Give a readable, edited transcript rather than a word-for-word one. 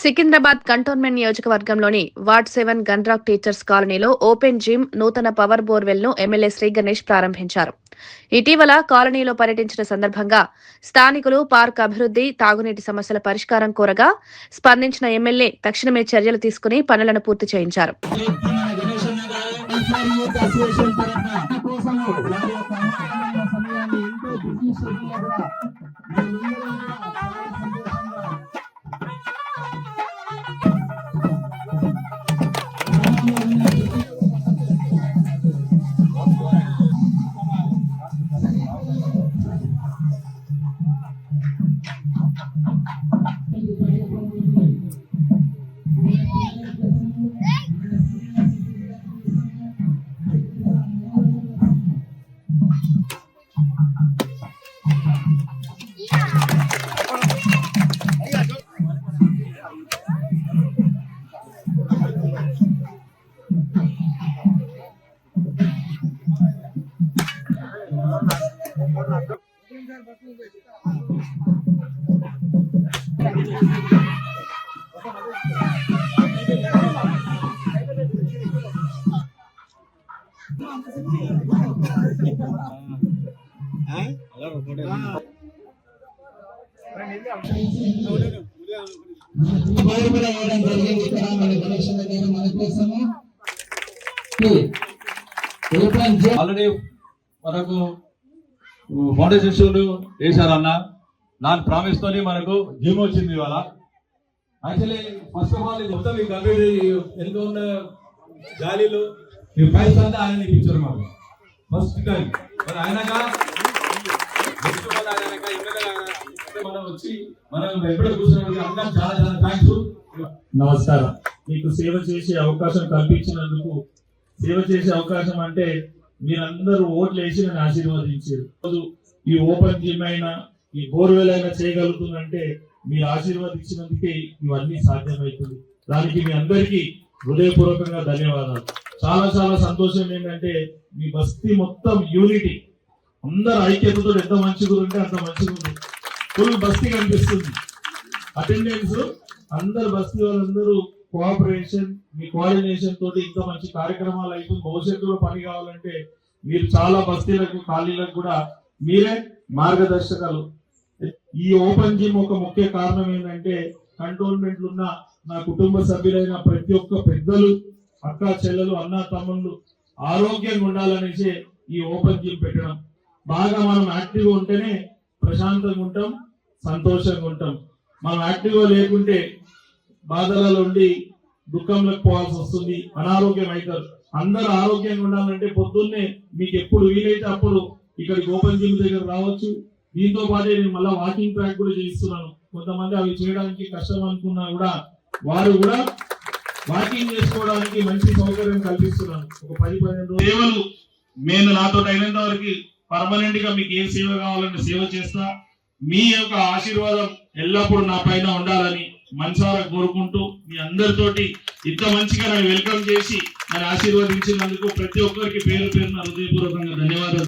Secunderabad cantonment నియోజకవర్గంలోని ward 7 Gun Rock teachers కాలనీలో open gym, నూతన పవర్ బోర్వెల్ ను ఎమ్మెల్యే శ్రీ గణేష్ ప్రారంభించారు. ఇటీవల కాలనీలో పర్యటించిన సందర్భంగా స్థానికులు పార్క్ అభివృద్ధి, తాగునీటి సమస్యల పరిష్కారం కోరగా స్పందించిన ఎమ్మెల్యే తక్షణమే చర్యలు తీసుకుని పనులను పూర్తి చేయించారు. ఆల్రెడీ మనకు ఫౌండేషన్ వేశారన్న దాని ప్రామిస్ తోని మనకు జిమ్ వచ్చింది ఇవాళ. యాక్చువల్లీ ఫస్ట్ ఆఫ్ ఆల్ మొత్తం ఈ కంప్లీట్ ఎంత ఉన్న గాలిలో ఈ పైసలు అంతా ఆయన ఇప్పించారు మాకు ఫస్ట్ టైం. మరి ఆయనగా మనం వచ్చి మనం ఎప్పుడో కూర్చున్నప్పుడు అందరం చాలా చాలా థ్యాంక్స్. నమస్కారం. మీకు సేవ చేసే అవకాశం కల్పించినందుకు. సేవ చేసే అవకాశం అంటే మీరందరూ ఓట్లు వేసి నన్ను ఆశీర్వదించారు. ఈ ఓపెన్ జిమ్ అయినా ఈ బోర్వెల్ అయినా చేయగలుగుతుందంటే మీరు ఆశీర్వదించినందుకే ఇవన్నీ సాధ్యమవుతుంది. దానికి మీ అందరికీ హృదయపూర్వకంగా ధన్యవాదాలు. చాలా చాలా సంతోషం ఏంటంటే మీ బస్తీ మొత్తం యూనిటీ, అందరు ఐక్యతతో ఎంత మంచిగా ఉంటే అంత మంచిగా ఉంది. ఫుల్ బస్తీ కనిపిస్తుంది. అటెండెన్స్ అందరు బస్తీ వాళ్ళందరూ కోఆపరేషన్, మీ కోఆర్డినేషన్ తోటి ఇంత మంచి కార్యక్రమాలు అయిపోయి భవిష్యత్తులో పని కావాలంటే మీరు చాలా బస్తీలకు ఖాళీలకు కూడా మీరే మార్గదర్శకాలు. ఈ ఓపెన్ జిమ్ ఒక ముఖ్య కారణం ఏంటంటే కంటోన్మెంట్ ఉన్న నా కుటుంబ సభ్యులైన ప్రతి ఒక్క పెద్దలు, అక్క చెల్లెలు, అన్న తమ్ముళ్ళు ఆరోగ్యంగా ఉండాలనేసి ఈ ఓపెన్ జిమ్ పెట్టడం. బాగా మనం యాక్టివ్గా ఉంటేనే ప్రశాంతంగా ఉంటాం, సంతోషంగా ఉంటాం. మనం యాక్టివ్గా లేకుంటే బాధలలో ఉండి దుఃఖంలోకి పోవాల్సి వస్తుంది, అనారోగ్యం అవుతారు. అందరూ ఆరోగ్యంగా ఉండాలంటే పొద్దున్నే మీకు ఎప్పుడు వీలైతే అప్పుడు ఇక్కడికి ఓపెన్ జిమ్ దగ్గర రావచ్చు. దీంతో పాటే నేను మళ్ళీ వాకింగ్ ట్రాక్ కూడా చేయిస్తున్నాను. కొంతమంది అవి చేయడానికి కష్టం అనుకున్నా కూడా వారు కూడా వాకింగ్ చేసుకోవడానికి మంచి సౌకర్యం కల్పిస్తున్నాను. ఒక 10-15 సేవలు నేను నాతో అయినంత వరకు పర్మనెంట్ గా మీకు ఏ సేవ కావాలంటే సేవ చేస్తా. మీ యొక్క ఆశీర్వాదం ఎల్లప్పుడూ నా పైన ఉండాలని మనసారా కోరుకుంటూ మీ అందరితోటి ఇంత మంచిగా నన్ను వెల్కమ్ చేసి నన్ను ఆశీర్వదించినందుకు ప్రతి ఒక్కరికి పేరు పేరున హృదయపూర్వకంగా ధన్యవాదాలు.